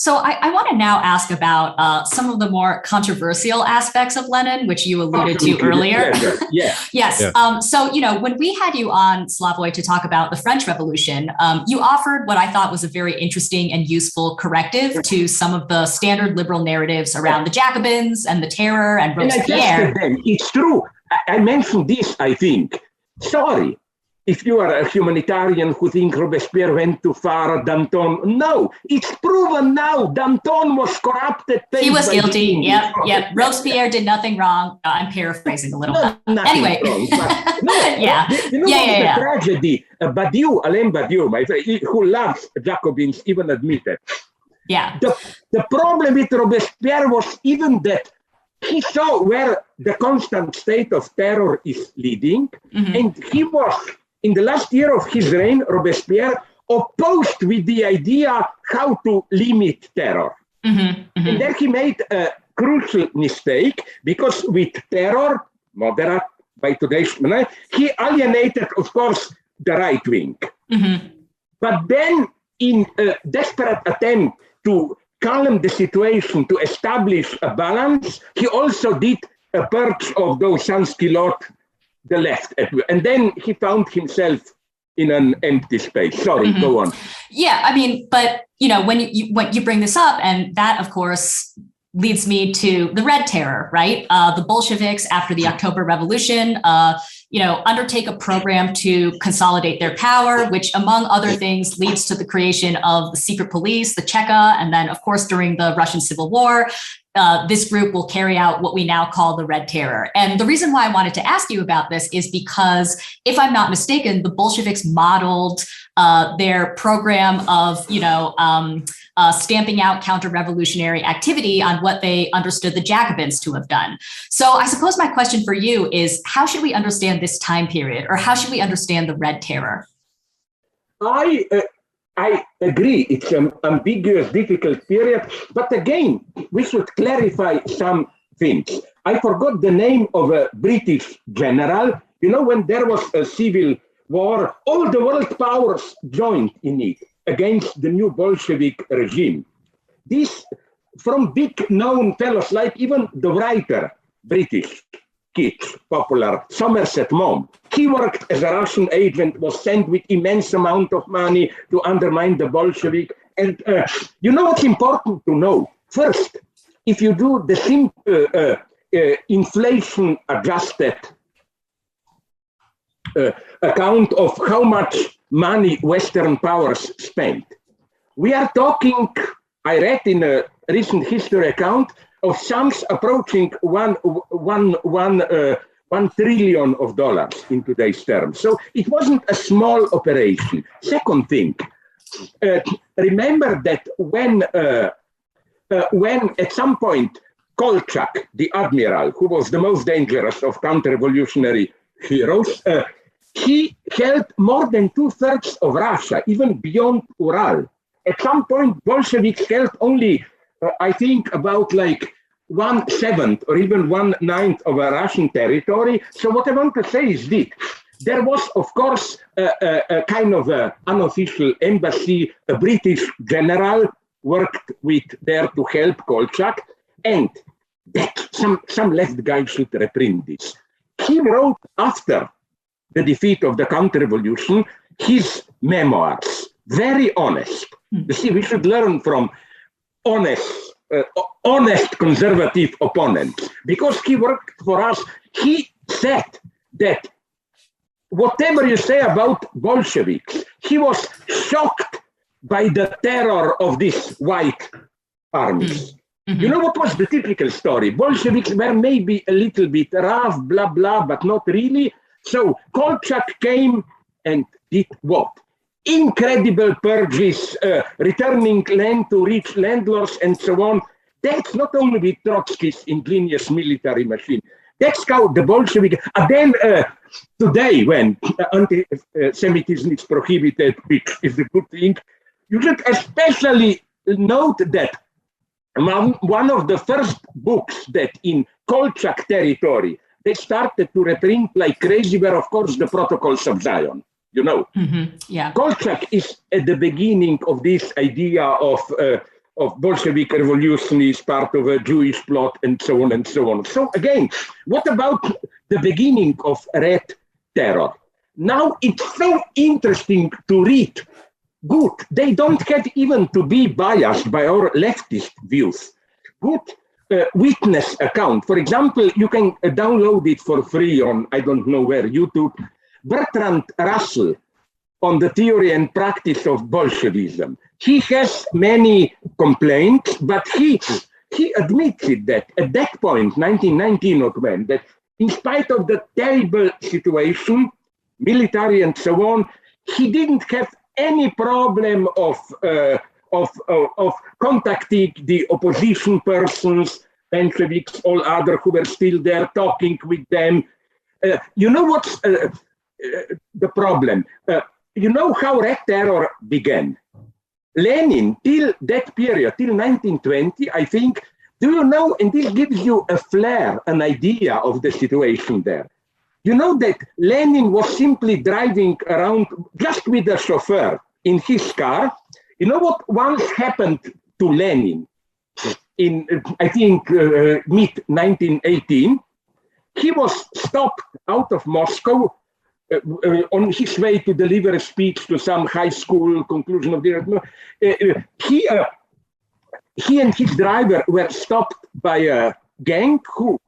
So I want to now ask about some of the more controversial aspects of Lenin, which you alluded to earlier. Yes. So, when we had you on, Slavoj, to talk about the French Revolution, you offered what I thought was a very interesting and useful corrective to some of the standard liberal narratives around the Jacobins and the Terror and Robespierre. And I tested them. It's true. I mentioned this, I think. Sorry. If you are a humanitarian who thinks Robespierre went too far, Danton, no, it's proven now. Danton was corrupted. He was guilty. Yep. Robespierre did nothing wrong. I'm paraphrasing a little bit. Anyway. Wrong, the tragedy, Alain Badiou, my friend, who loves Jacobins, even admitted. Yeah. The problem with Robespierre was even that he saw where the constant state of terror is leading, and he was, in the last year of his reign, Robespierre opposed with the idea how to limit terror. And then he made a crucial mistake, because with terror, moderate by today's standards, he alienated, of course, the right wing. But then, in a desperate attempt to calm the situation, to establish a balance, he also did a purge of those sans-culottes, the left, and then he found himself in an empty space. Sorry, go on. Yeah, I mean, but when you bring this up, and that, of course, leads me to the Red Terror, right? The Bolsheviks, after the October Revolution, undertake a program to consolidate their power, which, among other things, leads to the creation of the secret police, the Cheka, and then, of course, during the Russian Civil War, this group will carry out what we now call the Red Terror. And the reason why I wanted to ask you about this is because, if I'm not mistaken, the Bolsheviks modeled their program of, stamping out counter-revolutionary activity on what they understood the Jacobins to have done. So I suppose my question for you is, how should we understand this time period, or how should we understand the Red Terror? I agree, it's an ambiguous, difficult period, but again, we should clarify some things. I forgot the name of a British general. When there was a civil war, all the world powers joined in it against the new Bolshevik regime. This, from big known fellows like even the writer, British, kids, popular, Somerset Maugham. He worked as a Russian agent, was sent with immense amount of money to undermine the Bolshevik. And what's important to know? First, if you do the simple inflation-adjusted account of how much money Western powers spent, we are talking, I read in a recent history account, of sums approaching $1 trillion in today's terms. So it wasn't a small operation. Second thing, remember that when at some point Kolchak, the admiral, who was the most dangerous of counter-revolutionary heroes, he held more than 2/3 of Russia, even beyond Ural. At some point, Bolsheviks held only I think about like 1/7 or even 1/9 of a Russian territory. So what I want to say is this. There was, of course, a kind of unofficial embassy. A British general worked there to help Kolchak. And that some left guy should reprint this. He wrote, after the defeat of the counter-revolution, his memoirs. Very honest. You see, we should learn from honest conservative opponents, because he worked for us. He said that whatever you say about Bolsheviks, he was shocked by the terror of these white armies. You know what was the typical story? Bolsheviks were maybe a little bit rough, blah, blah, but not really. So Kolchak came and did what? Incredible purges, returning land to rich landlords and so on. That's not only with Trotsky's ingenious military machine. That's how the Bolshevik, and then today when anti-Semitism is prohibited, which is a good thing, you should especially note that one of the first books that in Kolchak territory, they started to reprint like crazy were, of course, the Protocols of Zion. Yeah. Kolchak is at the beginning of this idea of of Bolshevik revolution is part of a Jewish plot, and so on and so on. So again, what about the beginning of Red Terror? Now it's so interesting to read. Good, they don't have even to be biased by our leftist views. Good witness account. For example, you can download it for free on, I don't know where, YouTube. Bertrand Russell on the theory and practice of Bolshevism. He has many complaints, but he admitted that at that point, 1919 or when, that in spite of the terrible situation, military and so on, he didn't have any problem of contacting the opposition persons, Bolsheviks, all other who were still there, talking with them. You know what's the problem? You know how Red Terror began? Lenin, till that period, till 1920, I think, do you know, and this gives you a flair, an idea of the situation there. You know that Lenin was simply driving around just with a chauffeur in his car. You know what once happened to Lenin in, I think, mid-1918? He was stopped out of Moscow on his way to deliver a speech to some high school conclusion of the he and his driver were stopped by a gang who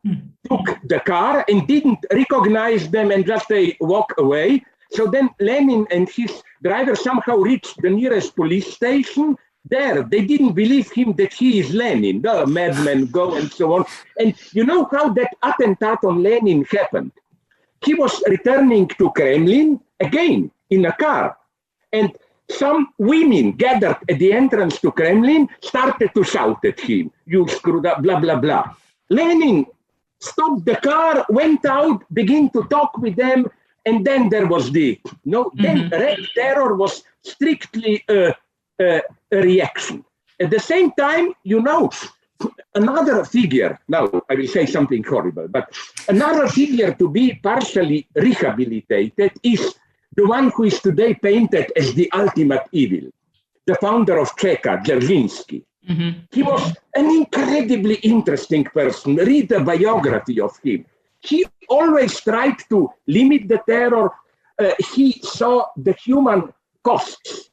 took the car and didn't recognize them and just they walk away. So then Lenin and his driver somehow reached the nearest police station. There, they didn't believe him that he is Lenin, the madman go and so on. And you know how that attentat on Lenin happened? He was returning to Kremlin again in a car. And some women gathered at the entrance to Kremlin started to shout at him, "You screwed up, blah, blah, blah." Lenin stopped the car, went out, began to talk with them, and then there was then Red Terror was strictly a reaction. At the same time, you know, another figure, now I will say something horrible, but another figure to be partially rehabilitated is the one who is today painted as the ultimate evil, the founder of Czechia, Dzerzhinsky. He was an incredibly interesting person. Read the biography of him. He always tried to limit the terror. He saw the human costs.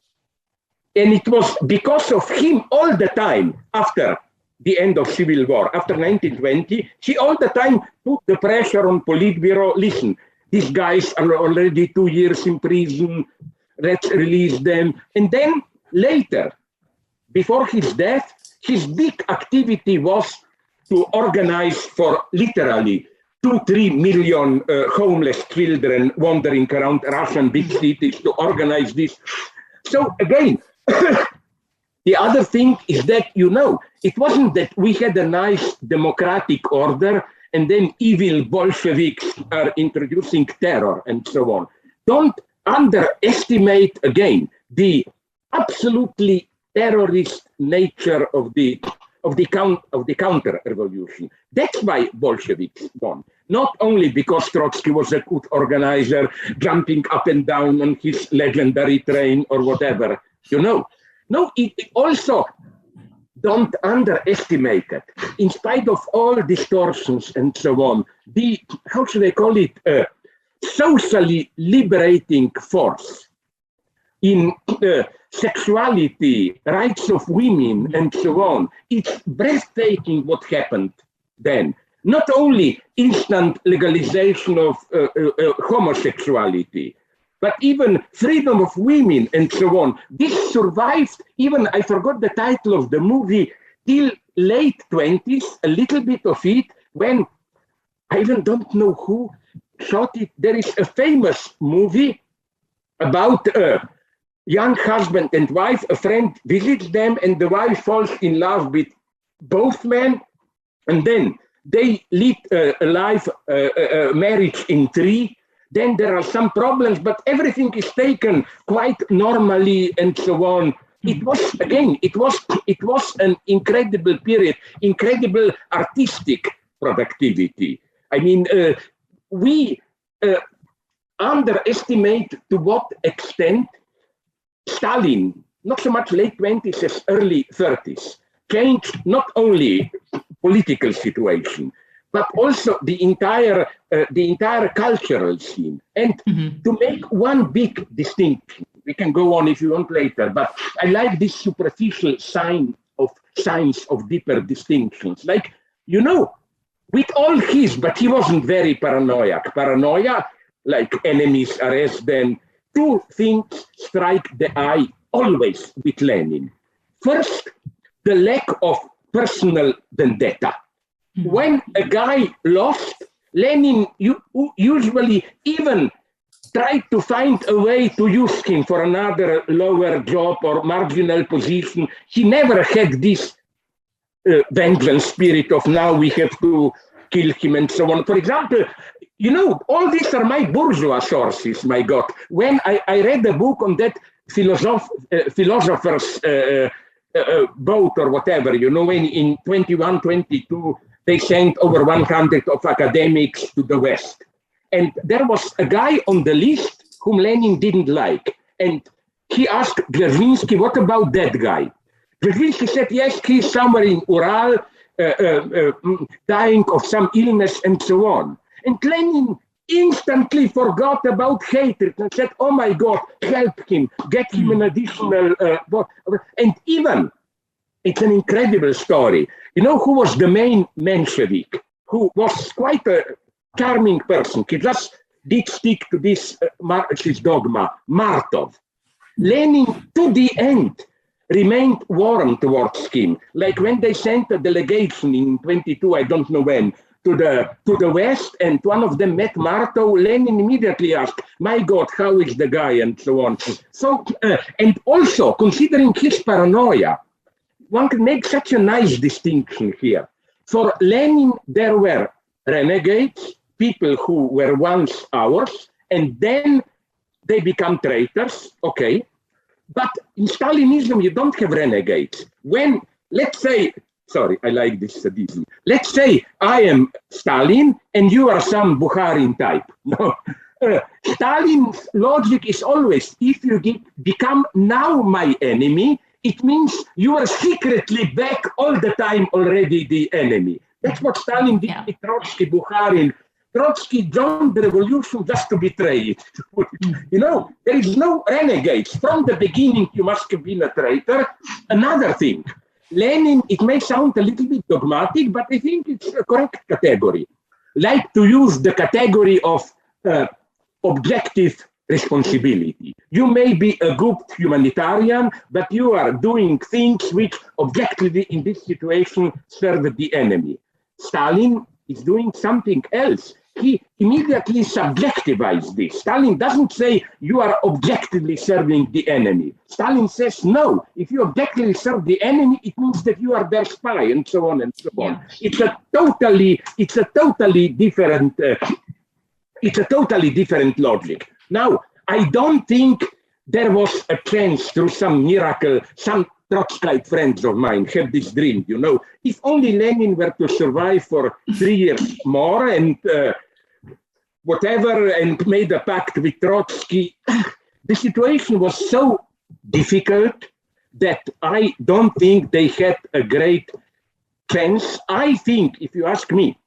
And it was because of him all the time after the end of Civil War, after 1920, he all the time put the pressure on Politburo. Listen, these guys are already 2 years in prison. Let's release them. And then later, before his death, his big activity was to organize for literally 2-3 million homeless children wandering around Russian big cities to organize this. So again, the other thing is that, you know, it wasn't that we had a nice democratic order and then evil Bolsheviks are introducing terror and so on. Don't underestimate, again, the absolutely terrorist nature of the counter-revolution. That's why Bolsheviks won. Not only because Trotsky was a good organizer, jumping up and down on his legendary train or whatever, you know. No, it also don't underestimate it. In spite of all distortions and so on, the, how should I call it, socially liberating force in sexuality, rights of women, and so on. It's breathtaking what happened then. Not only instant legalization of homosexuality, but even freedom of women and so on. This survived, even, I forgot the title of the movie, till late 20s, a little bit of it, when, I even don't know who shot it. There is a famous movie about a young husband and wife. A friend visits them and the wife falls in love with both men, and then they lead a marriage in tree. Then there are some problems, but everything is taken quite normally and so on. It was, again, it was an incredible period, incredible artistic productivity. I mean, we underestimate to what extent Stalin, not so much late 20s as early 30s, changed not only political situation, but also the entire cultural scene. And to make one big distinction, we can go on if you want later, but I like this superficial signs of deeper distinctions. Like, with all his, but he wasn't very paranoiac. Paranoia, like enemies arrest them. Two things strike the eye always with Lenin. First, the lack of personal vendetta. When a guy lost, Lenin usually even tried to find a way to use him for another lower job or marginal position. He never had this vengeance spirit of now we have to kill him and so on. For example, all these are my bourgeois sources, my God. When I read a book on that philosopher's boat or whatever, when in 21, 22, they sent over 100 of academics to the West. And there was a guy on the list whom Lenin didn't like. And he asked Dzerzhinsky, what about that guy? Dzerzhinsky said, yes, he's somewhere in Ural, dying of some illness and so on. And Lenin instantly forgot about hatred and said, oh my God, help him, get him an additional, and even, it's an incredible story. Who was the main Menshevik, who was quite a charming person. He just did stick to this Marxist dogma, Martov. Lenin, to the end, remained warm towards him. Like when they sent a delegation in 22, I don't know when, to the West, and one of them met Martov, Lenin immediately asked, my God, how is the guy, and so on. So, and also, considering his paranoia, one can make such a nice distinction here. For Lenin, there were renegades, people who were once ours, and then they become traitors, okay. But in Stalinism, you don't have renegades. When, let's say, sorry, I like this sadism. Let's say I am Stalin and you are some Bukharin type. No, Stalin's logic is always, if you become now my enemy, it means you are secretly back all the time already the enemy. That's what Stalin did with Trotsky, Bukharin. Trotsky joined the revolution just to betray it. There is no renegades. From the beginning, you must have been a traitor. Another thing, Lenin, it may sound a little bit dogmatic, but I think it's a correct category. Like to use the category of objective responsibility. You may be a good humanitarian, but you are doing things which objectively in this situation serve the enemy. Stalin is doing something else. He immediately subjectivizes this. Stalin doesn't say you are objectively serving the enemy. Stalin says, no, if you objectively serve the enemy, it means that you are their spy, and so on and so on. It's a totally different logic. Now, I don't think there was a chance through some miracle, some Trotskyite friends of mine have this dream, if only Lenin were to survive for 3 years more and whatever, and made a pact with Trotsky, the situation was so difficult that I don't think they had a great chance. I think, if you ask me,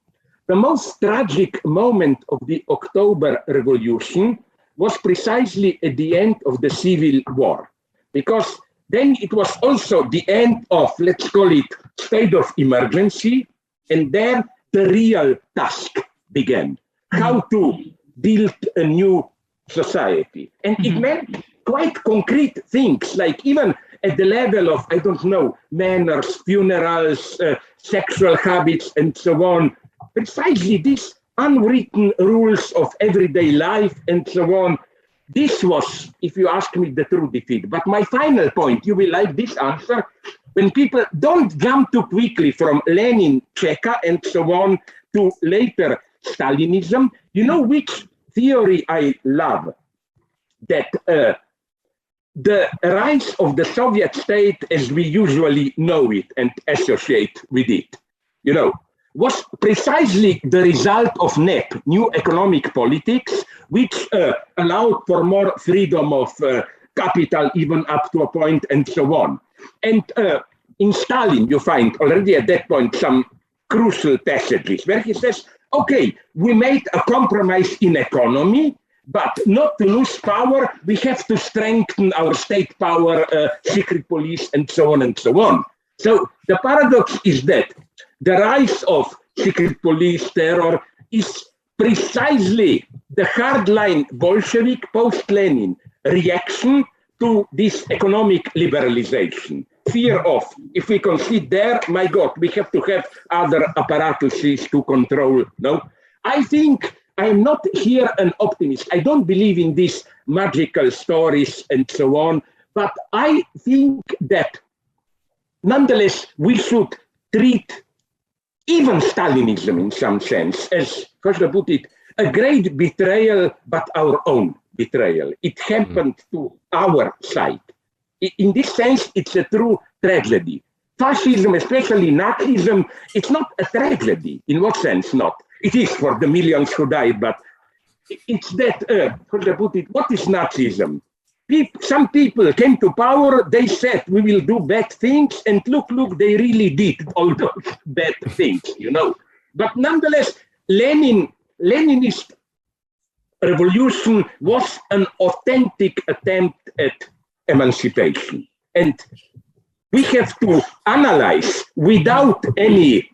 the most tragic moment of the October Revolution was precisely at the end of the Civil War, because then it was also the end of, let's call it, state of emergency, and then the real task began, how to build a new society. And it meant quite concrete things, like even at the level of, I don't know, manners, funerals, sexual habits, and so on, precisely these unwritten rules of everyday life and so on. This was, if you ask me, the true defeat. But my final point, you will like this answer, when people don't jump too quickly from Lenin, Cheka, and so on to later Stalinism. Which theory I love? That the rise of the Soviet state as we usually know it and associate with it, was precisely the result of NEP, new economic politics, which allowed for more freedom of capital even up to a point and so on. And in Stalin, you find already at that point some crucial passages where he says, okay, we made a compromise in economy, but not to lose power, we have to strengthen our state power, secret police, and so on and so on. So the paradox is that the rise of secret police terror is precisely the hardline Bolshevik post-Lenin reaction to this economic liberalization. Fear of, if we concede there, my God, we have to have other apparatuses to control. No, I think I'm not here an optimist. I don't believe in these magical stories and so on, but I think that nonetheless, we should treat even Stalinism in some sense as, how should I put it, a great betrayal, but our own betrayal. It happened to our side. In this sense, it's a true tragedy. Fascism, especially Nazism, it's not a tragedy. In what sense not? It is for the millions who died, but it's that, how should I put it, what is Nazism? Some people came to power, they said, we will do bad things, and look, they really did all those bad things, you know. But nonetheless, Leninist revolution was an authentic attempt at emancipation. And we have to analyze without any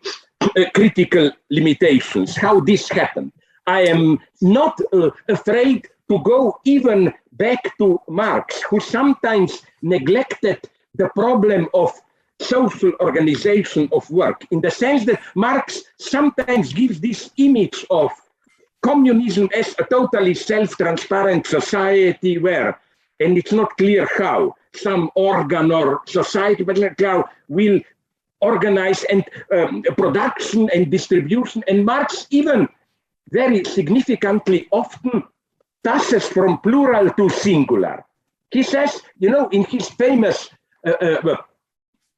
critical limitations how this happened. I am not afraid to go even back to Marx, who sometimes neglected the problem of social organization of work, in the sense that Marx sometimes gives this image of communism as a totally self-transparent society where, and it's not clear how, some organ or society, but like how, will organize and production and distribution. And Marx even very significantly often passes from plural to singular. He says, you know, in his famous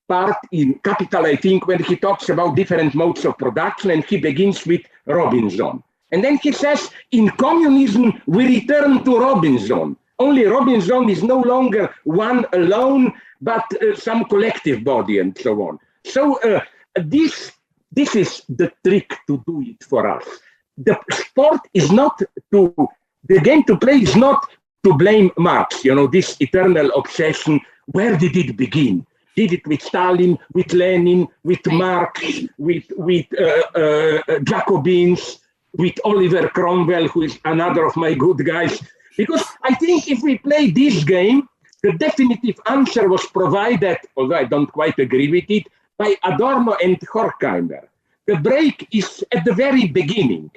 part in Capital, I think, when he talks about different modes of production, and he begins with Robinson. And then he says, in communism, we return to Robinson. Only Robinson is no longer one alone, but some collective body and so on. So this is the trick to do it for us. The sport is not to, the game to play is not to blame Marx, you know, this eternal obsession. Where did it begin? Did it with Stalin, with Lenin, with Marx, with Jacobins, with Oliver Cromwell, who is another of my good guys? Because I think if we play this game, the definitive answer was provided, although I don't quite agree with it, by Adorno and Horkheimer. The break is at the very beginning.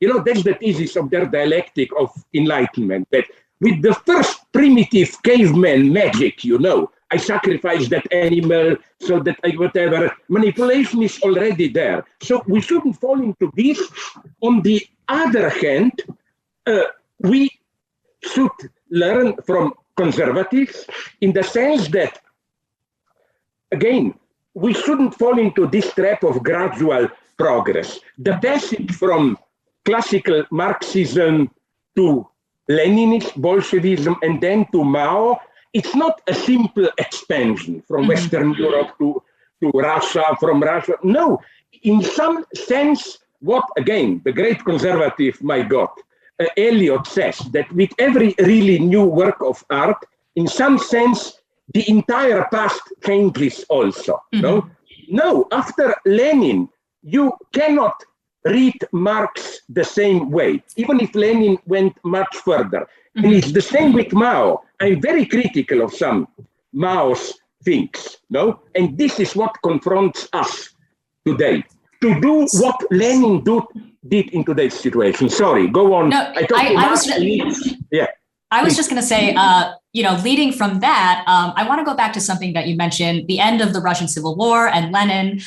You know, that's the thesis of their dialectic of enlightenment, that with the first primitive caveman magic, you know, I sacrifice that animal so that I whatever, manipulation is already there. So we shouldn't fall into this. On the other hand, we should learn from conservatives in the sense that, again, we shouldn't fall into this trap of gradual progress. The passage from classical Marxism to Leninist Bolshevism and then to Mao, it's not a simple expansion from Western Europe to Russia, from Russia. No, in some sense, what, again, the great conservative, my God, Eliot says that with every really new work of art, in some sense, the entire past changes also. No, after Lenin, you cannot read Marx the same way, even if Lenin went much further. And it's the same with Mao. I'm very critical of some Mao's things, no? And this is what confronts us today, to do what Lenin did in today's situation. Sorry, go on. No, I was just going to say, leading from that, I want to go back to something that you mentioned, the end of the Russian Civil War and Lenin,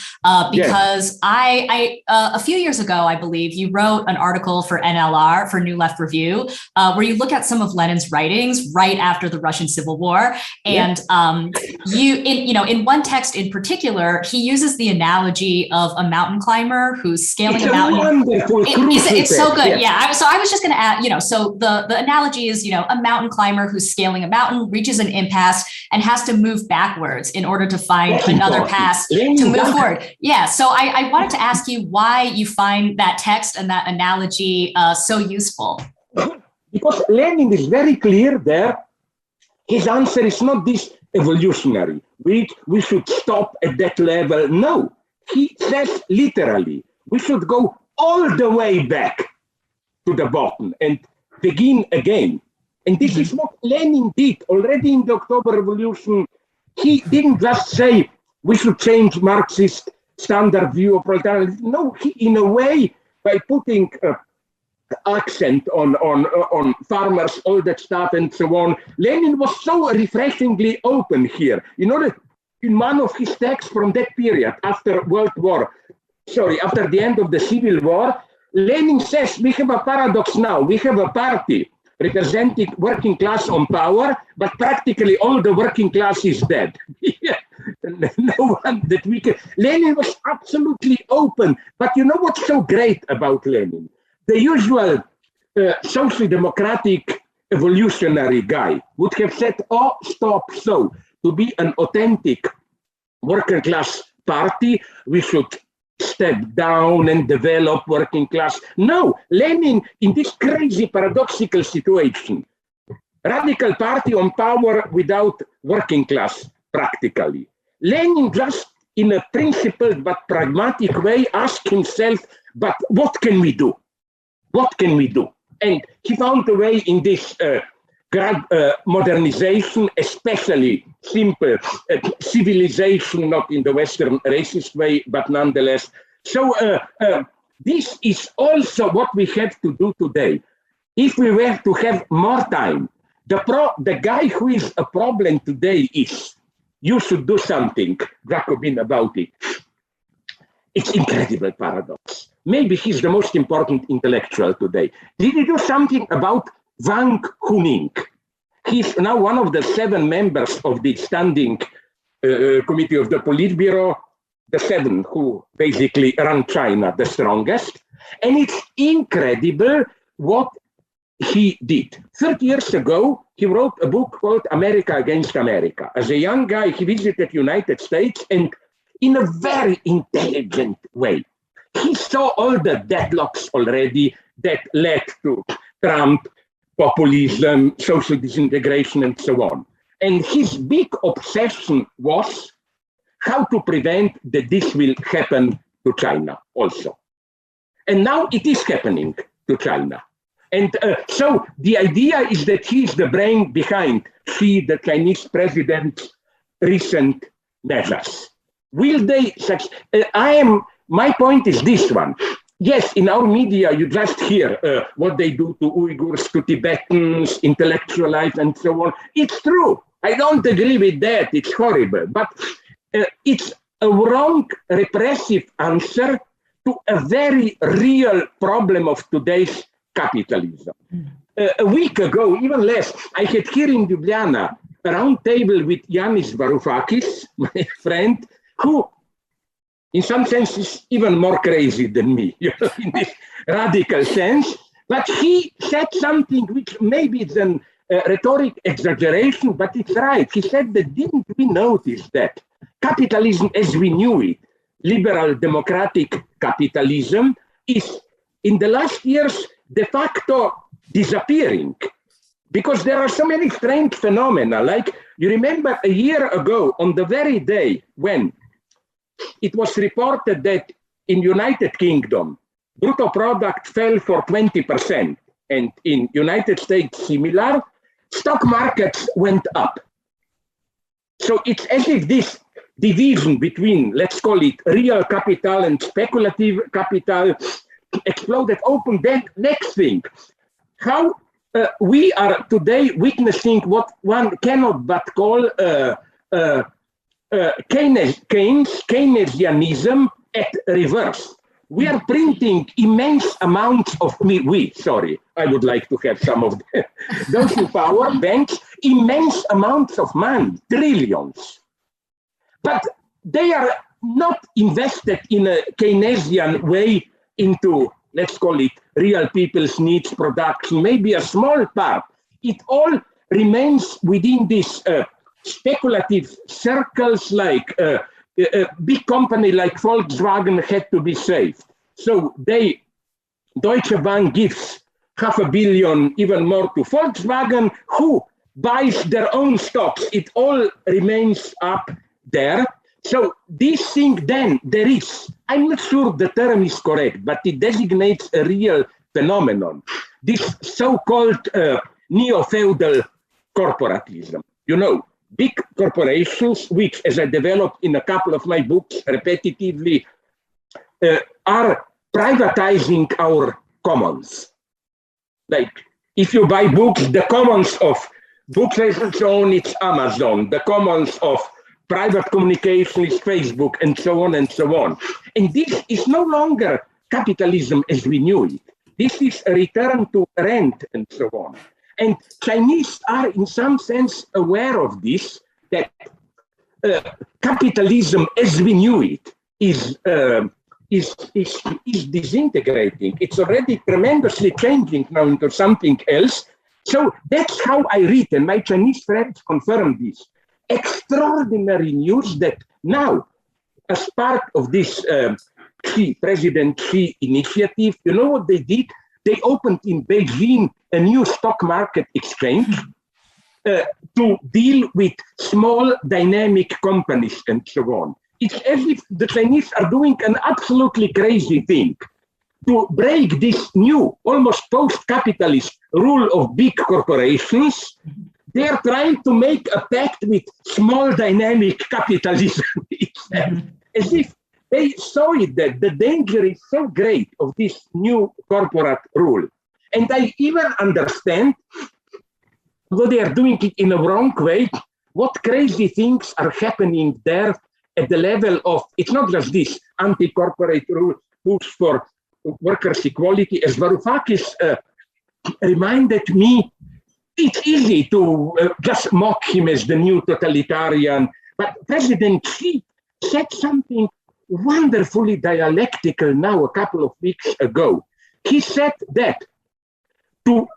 because I a few years ago, I believe, you wrote an article for NLR, for New Left Review, where you look at some of Lenin's writings right after the Russian Civil War. And in one text in particular, he uses the analogy of a mountain climber who's scaling a mountain. It's so good. Yeah. So I was just going to add, so the analogy is, a mountain climber who's scaling a mountain, reaches an impasse, and has to move backwards in order to find another pass to move forward. Yeah, so I wanted to ask you why you find that text and that analogy so useful. Because Lenin is very clear there. His answer is not this evolutionary. We should stop at that level. No, he says literally, we should go all the way back to the bottom and begin again. And this is what Lenin did already in the October Revolution. He didn't just say we should change Marxist standard view of proletariat. No, he, in a way, by putting accent on farmers, all that stuff and so on, Lenin was so refreshingly open here. You know that in one of his texts from that period, after the end of the Civil War, Lenin says we have a paradox now. We have a party representing working class on power, but practically all the working class is dead. No one that we can. Lenin was absolutely open. But you know what's so great about Lenin? The usual social democratic evolutionary guy would have said, oh, stop. So to be an authentic working class party, we should step down and develop working class. No, Lenin, in this crazy paradoxical situation, radical party on power without working class, practically. Lenin just in a principled but pragmatic way asked himself, but what can we do? What can we do? And he found a way in this modernization, especially simple civilization, not in the Western racist way, but nonetheless. So this is also what we have to do today. If we were to have more time, the guy who is a problem today is, you should do something, Jacobin, about it. It's incredible paradox. Maybe he's the most important intellectual today. Did he do something about Wang Huning? He's now one of the 7 members of the standing committee of the Politburo, the 7 who basically run China the strongest. And it's incredible what he did. 30 years ago, he wrote a book called America Against America. As a young guy, he visited the United States and in a very intelligent way, he saw all the deadlocks already that led to Trump, populism, social disintegration, and so on. And his big obsession was how to prevent that this will happen to China also. And now it is happening to China. And so the idea is that he is the brain behind Xi, the Chinese president's recent measures. Will they succeed? My point is this one. Yes, in our media, you just hear what they do to Uyghurs, to Tibetans, intellectualize, and so on. It's true. I don't agree with that. It's horrible. But it's a wrong repressive answer to a very real problem of today's capitalism. A week ago, even less, I had here in Ljubljana a round table with Yanis Varoufakis, my friend, who in some sense is even more crazy than me, you know, in this radical sense. But he said something which maybe it's a rhetoric exaggeration, but it's right. He said that didn't we notice that capitalism as we knew it, liberal democratic capitalism, is in the last years de facto disappearing because there are so many strange phenomena. Like you remember a year ago on the very day when it was reported that in United Kingdom, brutto product fell for 20%, and in United States similar, stock markets went up. So it's as if this division between, let's call it real capital and speculative capital, exploded open. Then next thing, how we are today witnessing what one cannot but call Keynesianism at reverse. We are printing immense amounts of I would like to have some of them. Those who power banks, immense amounts of money, trillions. But they are not invested in a Keynesian way into, let's call it, real people's needs production, maybe a small part. It all remains within these speculative circles, like a big company like Volkswagen had to be saved. So Deutsche Bank gives $500 million, even more, to Volkswagen, who buys their own stocks. It all remains up there. So this thing then, there is, I'm not sure the term is correct, but it designates a real phenomenon. This so-called neo-feudal corporatism. You know, big corporations, which, as I developed in a couple of my books repetitively, are privatizing our commons. Like, if you buy books, the commons of books and so on, it's Amazon. The commons of private communication is Facebook, and so on and so on. And this is no longer capitalism as we knew it. This is a return to rent and so on. And Chinese are in some sense aware of this, that capitalism as we knew it is disintegrating. It's already tremendously changing now into something else. So that's how I read, and my Chinese friends confirm this. Extraordinary news that now, as part of this President Xi initiative, you know what they did? They opened in Beijing a new stock market exchange to deal with small dynamic companies and so on. It's as if the Chinese are doing an absolutely crazy thing to break this new, almost post-capitalist rule of big corporations. They're trying to make a pact with small dynamic capitalism itself, as if they saw it that the danger is so great of this new corporate rule. And I even understand, though they are doing it in a wrong way, what crazy things are happening there at the level of, it's not just this anti-corporate rule push for workers' equality. As Varoufakis reminded me, it's easy to just mock him as the new totalitarian, but President Xi said something wonderfully dialectical now a couple of weeks ago. He said that to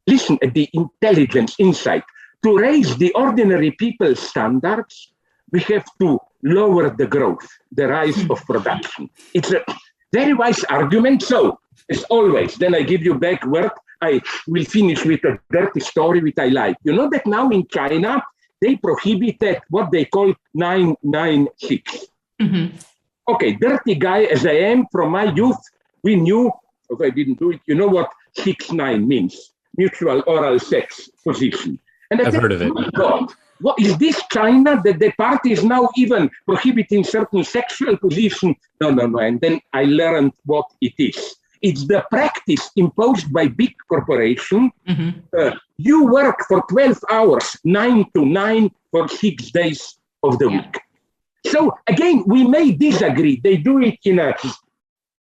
listen at the intelligence insight, to raise the ordinary people's standards, we have to lower the growth, the rise of production. It's a very wise argument. So, as always, then I give you back word. I will finish with a dirty story which I like. You know that now in China, they prohibited what they call 996. Okay, dirty guy as I am, from my youth, we knew, if I didn't do it, you know what 6-9 means, mutual oral sex position. And I've heard of it. Oh God, what is this China that the party is now even prohibiting certain sexual position? No. And then I learned what it is. It's the practice imposed by big corporation. You work for 12 hours, 9 to 9 for 6 days of the week. So again, we may disagree. They do it in an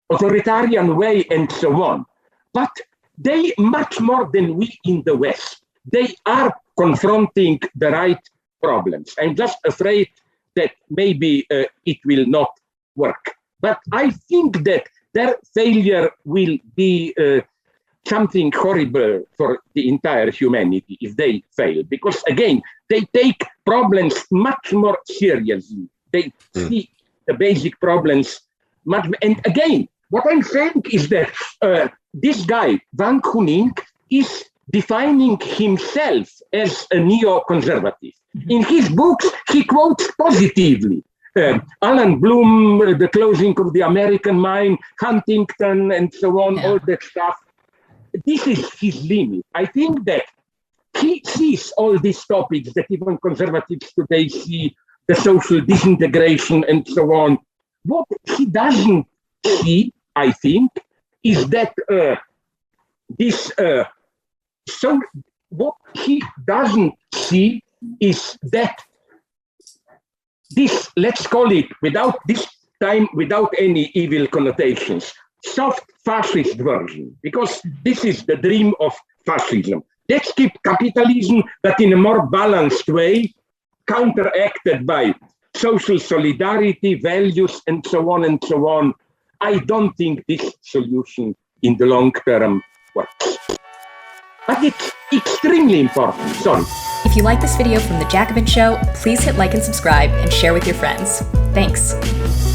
authoritarian way and so on. But they, much more than we in the West, they are confronting the right problems. I'm just afraid that maybe it will not work. But I think that their failure will be something horrible for the entire humanity if they fail. Because again, they take problems much more seriously. They see the basic problems much. And again, what I'm saying is that this guy, Wang Huning, is defining himself as a neo-conservative. In his books, he quotes positively Alan Bloom, the closing of the American mine, Huntington, and so on, all that stuff. This is his limit. I think that he sees all these topics that even conservatives today see, the social disintegration and so on. What he doesn't see, I think, is that so what he doesn't see is that this, let's call it, without this time, without any evil connotations, soft fascist version, because this is the dream of fascism. Let's keep capitalism, but in a more balanced way, counteracted by social solidarity, values, and so on and so on. I don't think this solution in the long term works. But it's extremely important. Sorry. If you like this video from The Jacobin Show, please hit like and subscribe and share with your friends. Thanks.